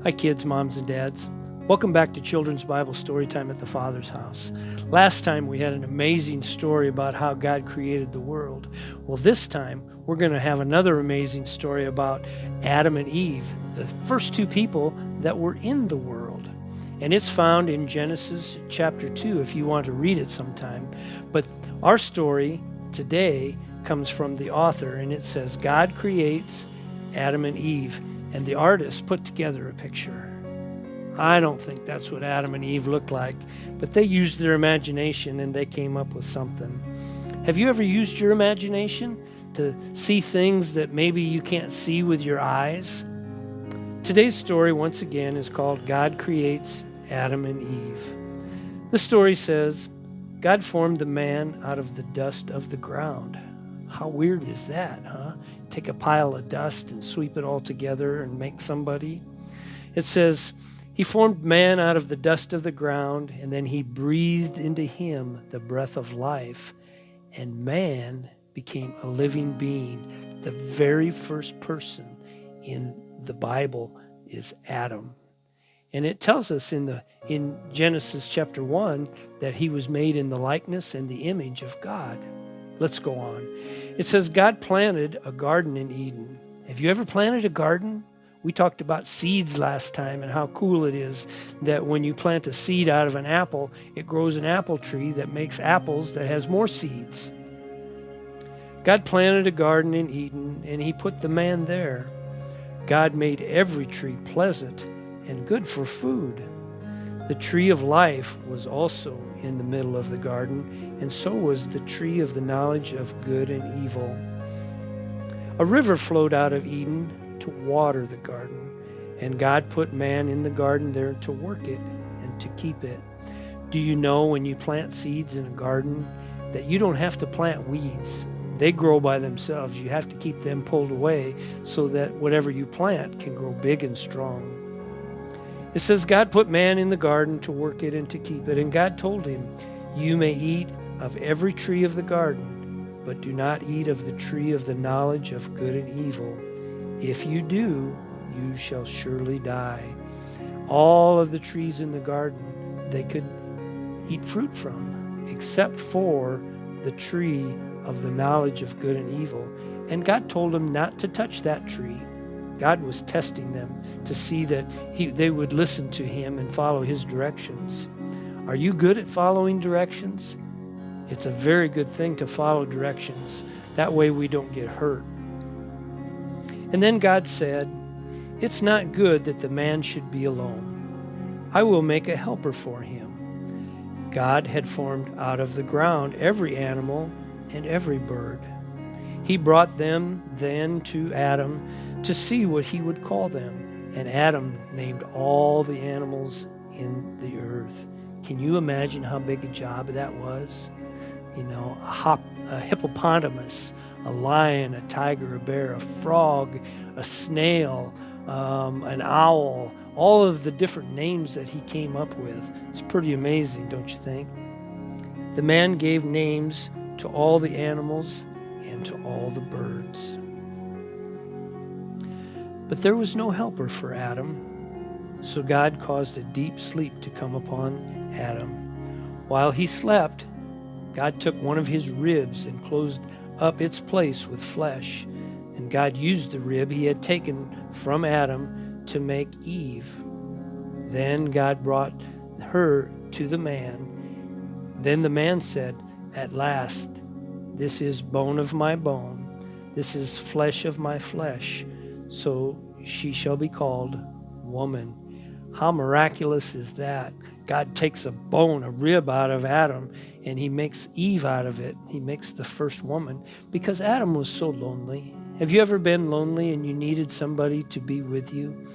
Hi kids, moms, and dads. Welcome back to Children's Bible Storytime at the Father's House. Last time we had an amazing story about how God created the world. Well, this time we're going to have another amazing story about Adam and Eve, the first two people that were in the world. And it's found in Genesis chapter 2 if you want to read it sometime. But our story today comes from the author, and it says, God creates Adam and Eve, and the artist put together a picture. I don't think that's what Adam and Eve looked like, but they used their imagination and they came up with something. Have you ever used your imagination to see things that maybe you can't see with your eyes? Today's story, once again, is called God Creates Adam and Eve. The story says, God formed the man out of the dust of the ground. How weird is that, huh? Take a pile of dust and sweep it all together and make somebody. It says, He formed man out of the dust of the ground, and then he breathed into him the breath of life, and man became a living being. The very first person in the Bible is Adam. And it tells us in Genesis chapter 1 that he was made in the likeness and the image of God. Let's go on. It says God planted a garden in Eden. Have you ever planted a garden? We talked about seeds last time and how cool it is that when you plant a seed out of an apple, it grows an apple tree that makes apples that has more seeds. God planted a garden in Eden, and he put the man there. God made every tree pleasant and good for food. The tree of life was also in the middle of the garden, and so was the tree of the knowledge of good and evil. A river flowed out of Eden to water the garden, and God put man in the garden there to work it and to keep it. Do you know when you plant seeds in a garden that you don't have to plant weeds? They grow by themselves. You have to keep them pulled away so that whatever you plant can grow big and strong. It says God put man in the garden to work it and to keep it, and God told him, You may eat of every tree of the garden, but do not eat of the tree of the knowledge of good and evil. If you do, you shall surely die. All of the trees in the garden they could eat fruit from, except for the tree of the knowledge of good and evil. And God told them not to touch that tree. God was testing them to see that they would listen to him and follow his directions. Are you good at following directions? It's a very good thing to follow directions. That way we don't get hurt. And then God said, It's not good that the man should be alone. I will make a helper for him. God had formed out of the ground every animal and every bird. He brought them then to Adam to see what he would call them. And Adam named all the animals in the earth. Can you imagine how big a job that was? You know, a hippopotamus, a lion, a tiger, a bear, a frog, a snail, an owl, all of the different names that he came up with. It's pretty amazing, don't you think? The man gave names to all the animals and to all the birds. But there was no helper for Adam, so God caused a deep sleep to come upon Adam. While he slept, God took one of his ribs and closed up its place with flesh. And God used the rib he had taken from Adam to make Eve. Then God brought her to the man. Then the man said, At last, this is bone of my bone, this is flesh of my flesh. So she shall be called woman. How miraculous is that? God takes a bone, a rib out of Adam, and he makes Eve out of it. He makes the first woman because Adam was so lonely. Have you ever been lonely and you needed somebody to be with you?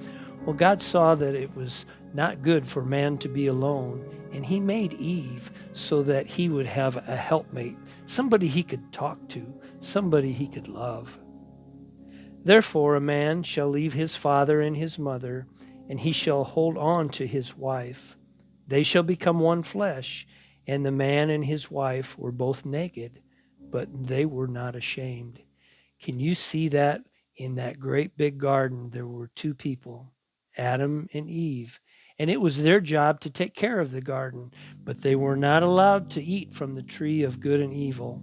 Well, God saw that it was not good for man to be alone, and he made Eve so that he would have a helpmate, somebody he could talk to, somebody he could love. Therefore, a man shall leave his father and his mother, and he shall hold on to his wife. They shall become one flesh. And the man and his wife were both naked, but they were not ashamed. Can you see that in that great big garden there were two people, Adam and Eve. And it was their job to take care of the garden, but they were not allowed to eat from the tree of good and evil.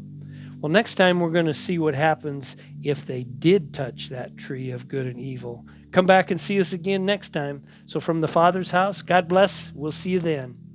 Well, next time we're going to see what happens if they did touch that tree of good and evil. Come back and see us again next time. So from the Father's house, God bless. We'll see you then.